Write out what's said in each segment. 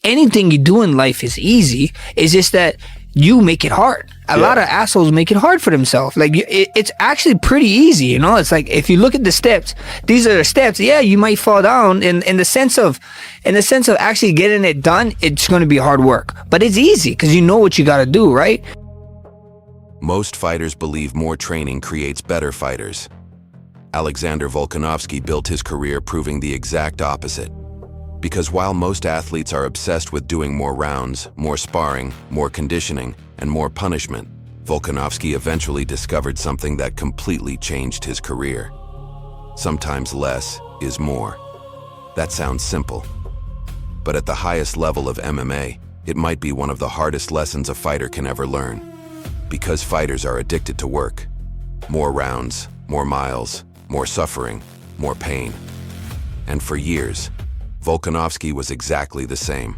Anything you do in life is easy. It's just that you make it hard. A lot of assholes make it hard for themselves. Like it's actually pretty easy, you know. It's like if you look at the steps, these are the steps. Yeah, you might fall down in the sense of actually getting it done. It's going to be hard work, but it's easy because you know what you got to do, right? Most fighters believe more training creates better fighters. Alexander Volkanovski built his career proving the exact opposite. Because while most athletes are obsessed with doing more rounds, more sparring, more conditioning, and more punishment, Volkanovski eventually discovered something that completely changed his career. Sometimes less is more. That sounds simple. But at the highest level of MMA, it might be one of the hardest lessons a fighter can ever learn. Because fighters are addicted to work. More rounds, more miles, more suffering, more pain. And for years, Volkanovski was exactly the same.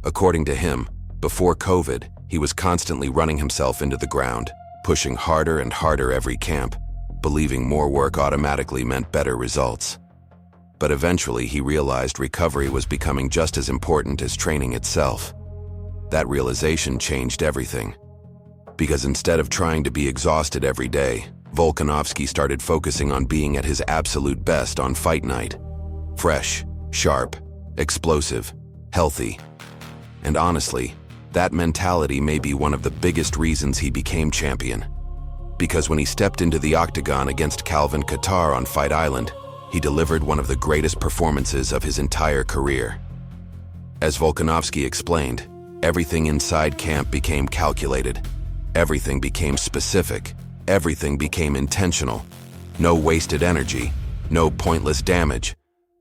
According to him, before COVID, he was constantly running himself into the ground, pushing harder and harder every camp, believing more work automatically meant better results. But eventually he realized recovery was becoming just as important as training itself. That realization changed everything. Because instead of trying to be exhausted every day, Volkanovski started focusing on being at his absolute best on fight night. Fresh, sharp, explosive, healthy. And honestly, that mentality may be one of the biggest reasons he became champion. Because when he stepped into the Octagon against Calvin Kattar on Fight Island, he delivered one of the greatest performances of his entire career. As Volkanovski explained, everything inside camp became calculated. Everything became specific. Everything became intentional. No wasted energy. No pointless damage.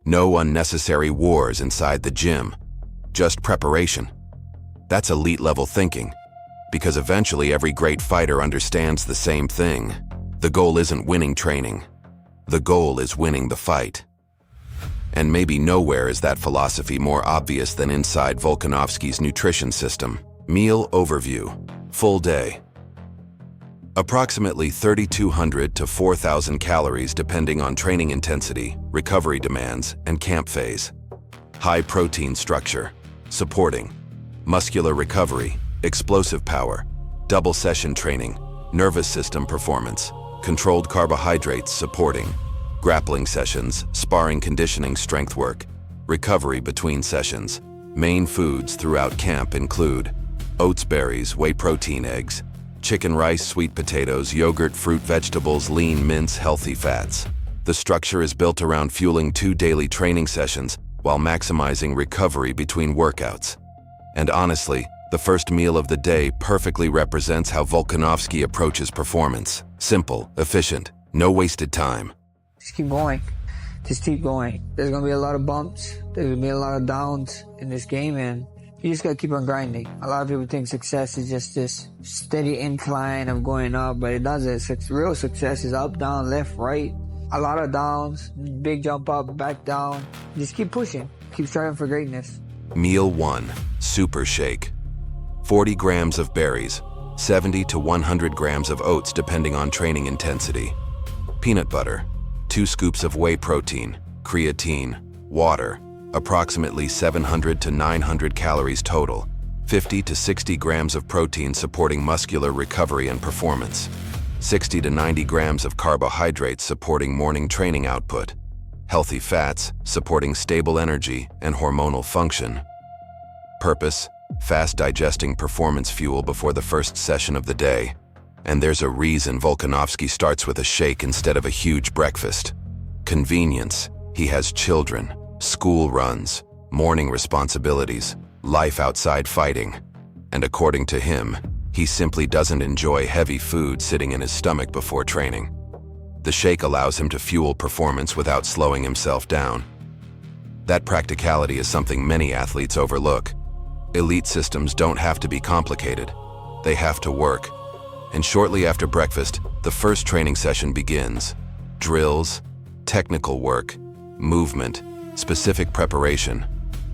No unnecessary wars inside the gym. Just preparation. That's elite-level thinking. Because eventually every great fighter understands the same thing. The goal isn't winning training. The goal is winning the fight. And maybe nowhere is that philosophy more obvious than inside Volkanovski's nutrition system. Meal overview. Full day. Approximately 3,200 to 4,000 calories depending on training intensity, recovery demands, and camp phase. High protein structure, supporting muscular recovery, explosive power, double session training, nervous system performance, controlled carbohydrates supporting, grappling sessions, sparring conditioning strength work, recovery between sessions. Main foods throughout camp include oats, berries, whey protein, eggs, chicken, rice, sweet potatoes, yogurt, fruit, vegetables, lean mince, healthy fats. The structure is built around fueling 2 daily training sessions while maximizing recovery between workouts. And honestly, the first meal of the day perfectly represents how Volkanovski approaches performance. Simple, efficient, no wasted time. Just keep going. Just keep going. There's going to be a lot of bumps. There's going to be a lot of downs in this game, and you just got to keep on grinding. A lot of people think success is just this steady incline of going up, but it doesn't. Real success is up, down, left, right. A lot of downs, big jump up, back down. Just keep pushing. Keep striving for greatness. Meal 1. Super Shake. 40 grams of berries, 70 to 100 grams of oats depending on training intensity. Peanut butter, 2 scoops of whey protein, creatine, water, approximately 700 to 900 calories total, 50 to 60 grams of protein supporting muscular recovery and performance, 60 to 90 grams of carbohydrates supporting morning training output, healthy fats supporting stable energy and hormonal function. Purpose: fast digesting performance fuel before the first session of the day. And there's a reason Volkanovski starts with a shake instead of a huge breakfast. Convenience. He has children, school runs, morning responsibilities, life outside fighting. And according to him, he simply doesn't enjoy heavy food sitting in his stomach before training. The shake allows him to fuel performance without slowing himself down. That practicality is something many athletes overlook. Elite systems don't have to be complicated. They have to work. And shortly after breakfast, the first training session begins. Drills, technical work, movement, specific preparation.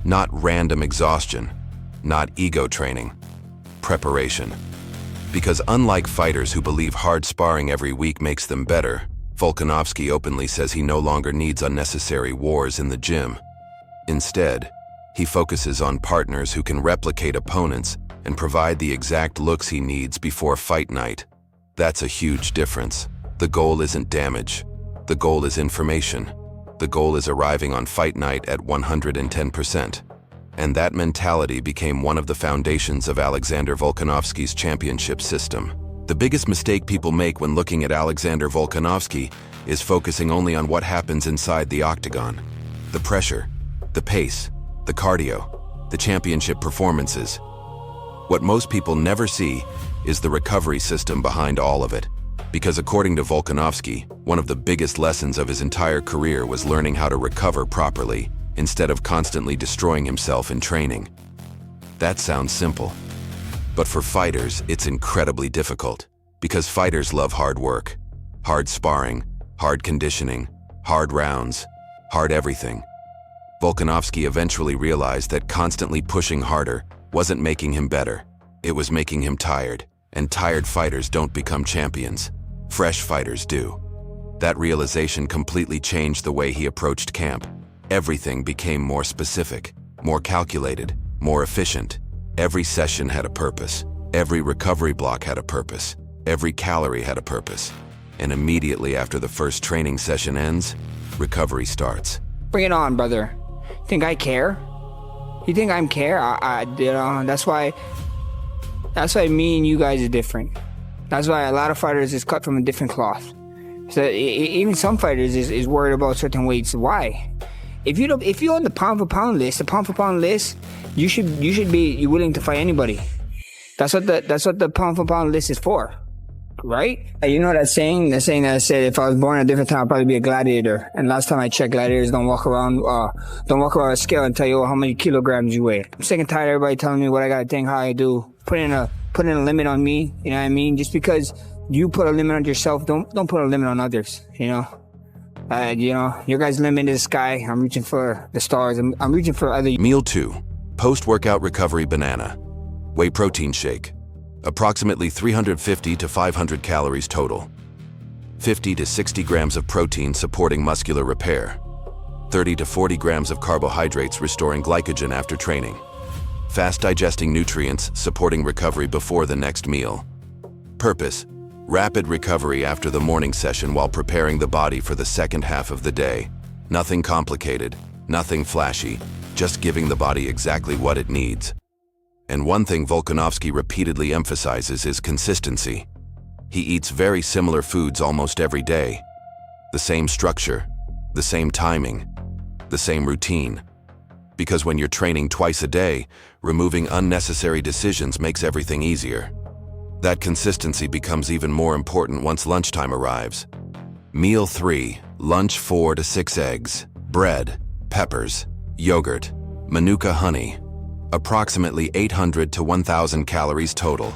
Not random exhaustion, not ego training. Preparation. Because unlike fighters who believe hard sparring every week makes them better, Volkanovski openly says he no longer needs unnecessary wars in the gym. Instead, He focuses on partners who can replicate opponents and provide the exact looks he needs before fight night. That's a huge difference. The goal isn't damage. The goal is information. The goal is arriving on fight night at 110%. And that mentality became one of the foundations of Alexander Volkanovski's championship system. The biggest mistake people make when looking at Alexander Volkanovski is focusing only on what happens inside the octagon. The pressure, the pace, the cardio, the championship performances. What most people never see is the recovery system behind all of it. Because according to Volkanovski, one of the biggest lessons of his entire career was learning how to recover properly instead of constantly destroying himself in training. That sounds simple. But for fighters, it's incredibly difficult. Because fighters love hard work, hard sparring, hard conditioning, hard rounds, hard everything. Volkanovski eventually realized that constantly pushing harder wasn't making him better. It was making him tired, and tired fighters don't become champions. Fresh fighters do. That realization completely changed the way he approached camp. Everything became more specific, more calculated, more efficient. Every session had a purpose. Every recovery block had a purpose. Every calorie had a purpose. And immediately after the first training session ends, recovery starts. Bring it on, brother. Think I care? You think I'm care? That's why me and you guys are different. That's why a lot of fighters is cut from a different cloth. So even some fighters is worried about certain weights. Why? If you're on the pound for pound list, you should be willing to fight anybody. That's what the pound for pound list is for, right? You know that saying? The saying that said, if I was born at a different time, I'd probably be a gladiator. And last time I checked, gladiators don't walk around a scale and tell you how many kilograms you weigh. I'm sick and tired of everybody telling me what I gotta think, how I do, putting a limit on me. You know what I mean? Just because you put a limit on yourself, don't put a limit on others. You know, your guys' limit is the sky. I'm reaching for the stars. I'm reaching for other. Meal 2, post-workout recovery banana, whey protein shake, approximately 350 to 500 calories total, 50 to 60 grams of protein supporting muscular repair, 30 to 40 grams of carbohydrates restoring glycogen after training, fast digesting nutrients supporting recovery before the next meal. Purpose: rapid recovery after the morning session while preparing the body for the second half of the day. Nothing complicated, nothing flashy, just giving the body exactly what it needs. And one thing Volkanovski repeatedly emphasizes is consistency. He eats very similar foods almost every day. The same structure, the same timing, the same routine. Because when you're training twice a day, removing unnecessary decisions makes everything easier. That consistency becomes even more important once lunchtime arrives. Meal 3, lunch 4 to 6 eggs, bread, peppers, yogurt, manuka honey. Approximately 800 to 1,000 calories total.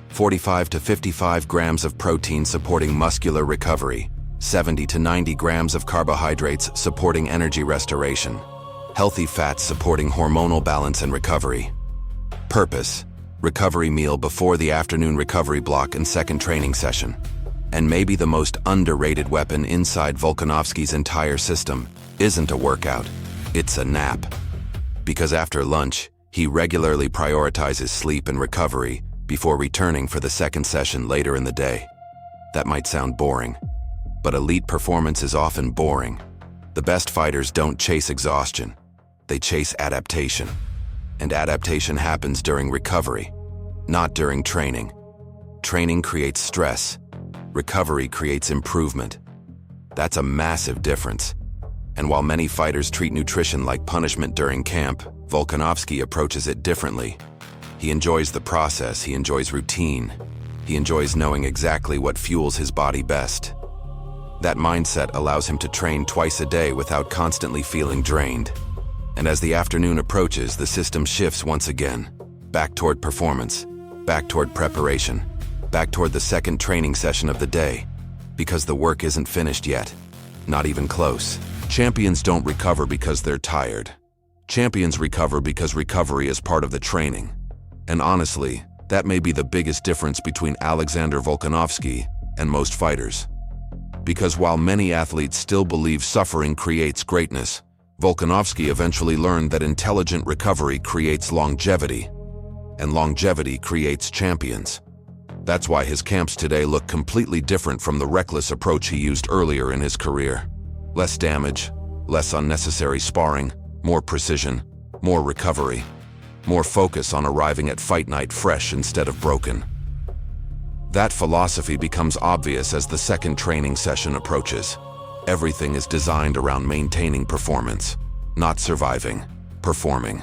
45 to 55 grams of protein supporting muscular recovery. 70 to 90 grams of carbohydrates supporting energy restoration. Healthy fats supporting hormonal balance and recovery. Purpose: recovery meal before the afternoon recovery block and second training session. And maybe the most underrated weapon inside Volkanovski's entire system isn't a workout, it's a nap. Because after lunch, he regularly prioritizes sleep and recovery before returning for the second session later in the day. That might sound boring, but elite performance is often boring. The best fighters don't chase exhaustion, they chase adaptation. And adaptation happens during recovery, not during training. Training creates stress. Recovery creates improvement. That's a massive difference. And while many fighters treat nutrition like punishment during camp, Volkanovski approaches it differently. He enjoys the process, he enjoys routine. He enjoys knowing exactly what fuels his body best. That mindset allows him to train twice a day without constantly feeling drained. And as the afternoon approaches, the system shifts once again. Back toward performance, back toward preparation, back toward the second training session of the day. Because the work isn't finished yet. Not even close. Champions don't recover because they're tired. Champions recover because recovery is part of the training. And honestly, that may be the biggest difference between Alexander Volkanovski and most fighters. Because while many athletes still believe suffering creates greatness, Volkanovski eventually learned that intelligent recovery creates longevity, and longevity creates champions. That's why his camps today look completely different from the reckless approach he used earlier in his career. Less damage, less unnecessary sparring, more precision, more recovery, more focus on arriving at fight night fresh instead of broken. That philosophy becomes obvious as the second training session approaches. Everything is designed around maintaining performance, not surviving, performing.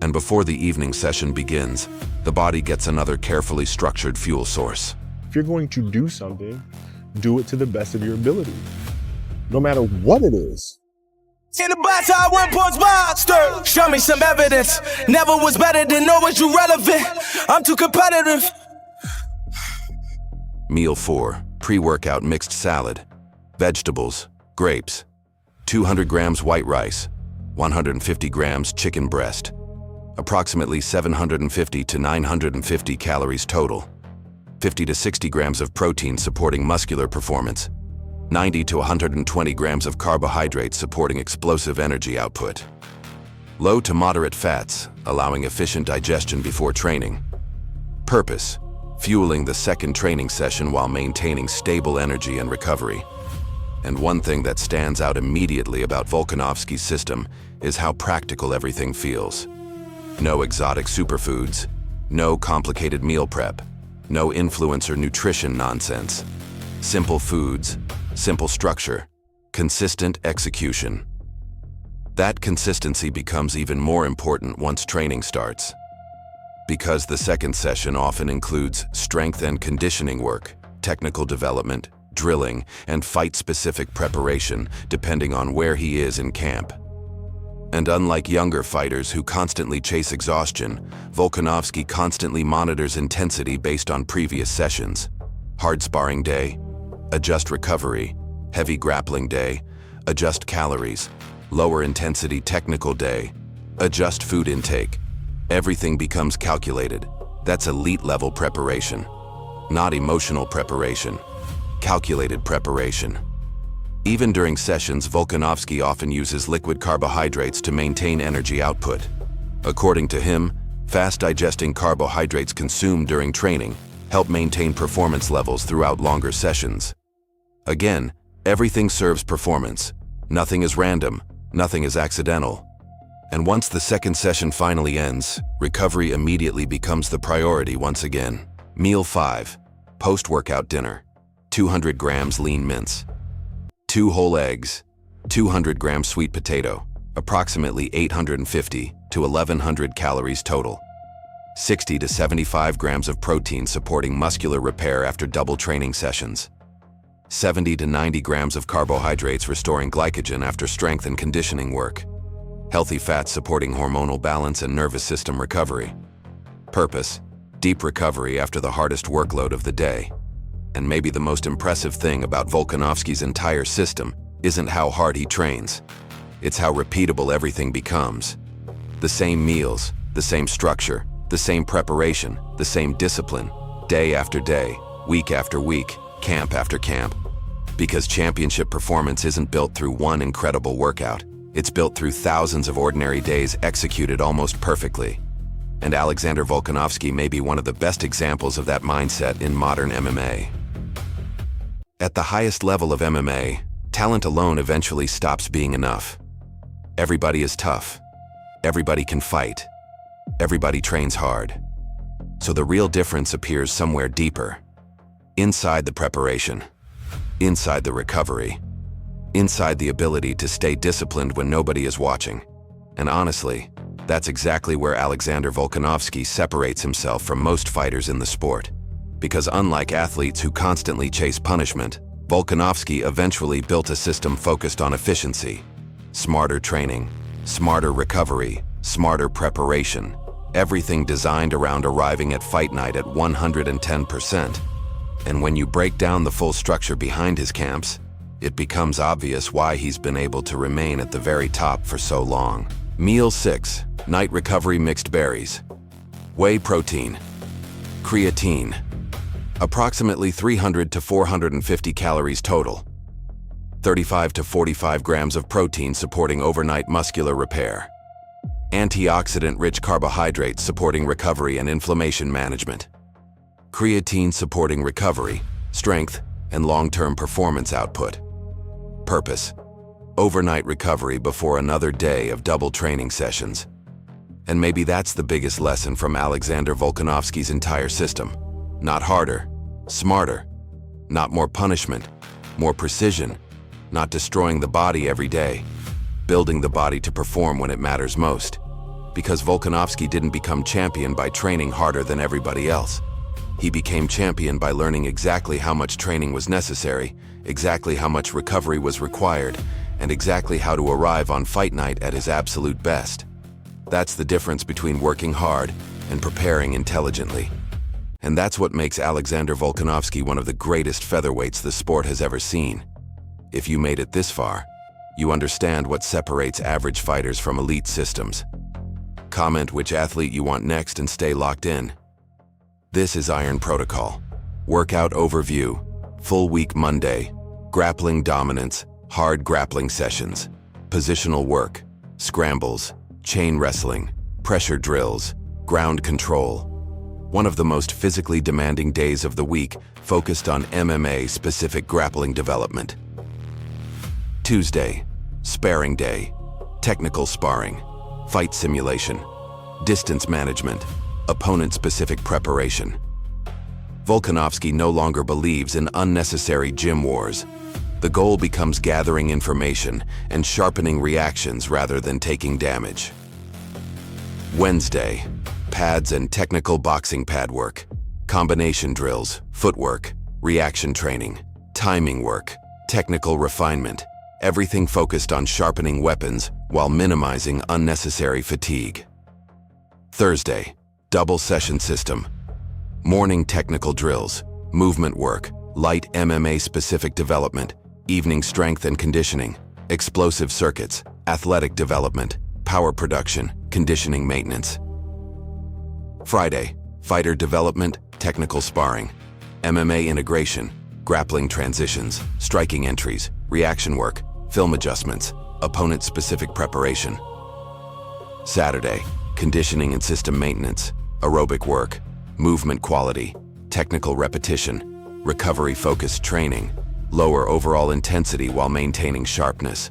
And before the evening session begins, the body gets another carefully structured fuel source. If you're going to do something, do it to the best of your ability, no matter what it is. In the box, I went punch monster. Show me some evidence. Never was better than always you relevant. I'm too competitive. Meal 4, pre-workout mixed salad, vegetables, grapes, 200 grams white rice, 150 grams chicken breast, approximately 750 to 950 calories total, 50 to 60 grams of protein supporting muscular performance, 90 to 120 grams of carbohydrates supporting explosive energy output. Low to moderate fats, allowing efficient digestion before training. Purpose: fueling the second training session while maintaining stable energy and recovery. And one thing that stands out immediately about Volkanovski's system is how practical everything feels. No exotic superfoods, no complicated meal prep, no influencer nutrition nonsense. Simple foods, simple structure, consistent execution. That consistency becomes even more important once training starts. Because the second session often includes strength and conditioning work, technical development, drilling, and fight-specific preparation, depending on where he is in camp. And unlike younger fighters who constantly chase exhaustion, Volkanovski constantly monitors intensity based on previous sessions. Hard sparring day, adjust recovery. Heavy grappling day, adjust calories. Lower intensity technical day, adjust food intake. Everything becomes calculated. That's elite level preparation. Not emotional preparation. Calculated preparation. Even during sessions, Volkanovski often uses liquid carbohydrates to maintain energy output. According to him, fast digesting carbohydrates consumed during training help maintain performance levels throughout longer sessions. Again, everything serves performance. Nothing is random, nothing is accidental. And once the second session finally ends, recovery immediately becomes the priority once again. Meal 5, post-workout dinner, 200 grams lean mince, 2 whole eggs, 200 grams sweet potato, approximately 850 to 1100 calories total, 60 to 75 grams of protein supporting muscular repair after double training sessions, 70 to 90 grams of carbohydrates restoring glycogen after strength and conditioning work, healthy fats supporting hormonal balance and nervous system recovery. Purpose: deep recovery after the hardest workload of the day. And maybe the most impressive thing about Volkanovski's entire system isn't how hard he trains. It's how repeatable everything becomes. The same meals, the same structure, the same preparation, the same discipline, day after day, week after week, camp after camp. Because championship performance isn't built through one incredible workout. It's built through thousands of ordinary days executed almost perfectly. And Alexander Volkanovski may be one of the best examples of that mindset in modern MMA. At the highest level of MMA, talent alone eventually stops being enough. Everybody is tough. Everybody can fight. Everybody trains hard. So the real difference appears somewhere deeper. Inside the preparation. Inside the recovery. Inside the ability to stay disciplined when nobody is watching. And honestly, that's exactly where Alexander Volkanovski separates himself from most fighters in the sport. Because unlike athletes who constantly chase punishment, Volkanovski eventually built a system focused on efficiency. Smarter training, smarter recovery, smarter preparation. Everything designed around arriving at fight night at 110%. And when you break down the full structure behind his camps, it becomes obvious why he's been able to remain at the very top for so long. Meal 6, night recovery mixed berries. Whey protein. Creatine. Approximately 300 to 450 calories total. 35 to 45 grams of protein supporting overnight muscular repair. Antioxidant-rich carbohydrates supporting recovery and inflammation management. Creatine supporting recovery, strength, and long-term performance output. Purpose: overnight recovery before another day of double training sessions. And maybe that's the biggest lesson from Alexander Volkanovski's entire system. Not harder, smarter. Not more punishment, more precision. Not destroying the body every day, building the body to perform when it matters most. Because Volkanovski didn't become champion by training harder than everybody else. He became champion by learning exactly how much training was necessary, exactly how much recovery was required, and exactly how to arrive on fight night at his absolute best. That's the difference between working hard and preparing intelligently. And that's what makes Alexander Volkanovski one of the greatest featherweights the sport has ever seen. If you made it this far, you understand what separates average fighters from elite systems. Comment which athlete you want next and stay locked in. This is Iron Protocol. Workout overview, full week Monday, grappling dominance, hard grappling sessions, positional work, scrambles, chain wrestling, pressure drills, ground control. One of the most physically demanding days of the week focused on MMA-specific grappling development. Tuesday, sparring day, technical sparring, fight simulation, distance management, opponent-specific preparation. Volkanovski no longer believes in unnecessary gym wars. The goal becomes gathering information and sharpening reactions rather than taking damage. Wednesday, pads and technical boxing pad work, combination drills, footwork, reaction training, timing work, technical refinement. Everything focused on sharpening weapons while minimizing unnecessary fatigue. Thursday, double session system. Morning technical drills, movement work, light MMA-specific development, evening strength and conditioning, explosive circuits, athletic development, power production, conditioning maintenance. Friday, fighter development, technical sparring, MMA integration, grappling transitions, striking entries, reaction work, film adjustments, opponent-specific preparation. Saturday, conditioning and system maintenance, aerobic work, movement quality, technical repetition, recovery-focused training, lower overall intensity while maintaining sharpness.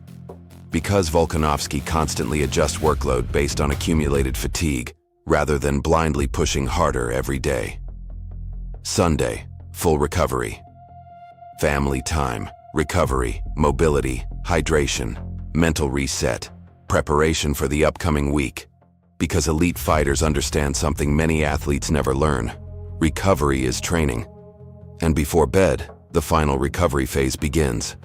Because Volkanovski constantly adjusts workload based on accumulated fatigue, rather than blindly pushing harder every day. Sunday, full recovery. Family time, recovery, mobility, hydration, mental reset, preparation for the upcoming week. Because elite fighters understand something many athletes never learn. Recovery is training. And before bed, the final recovery phase begins.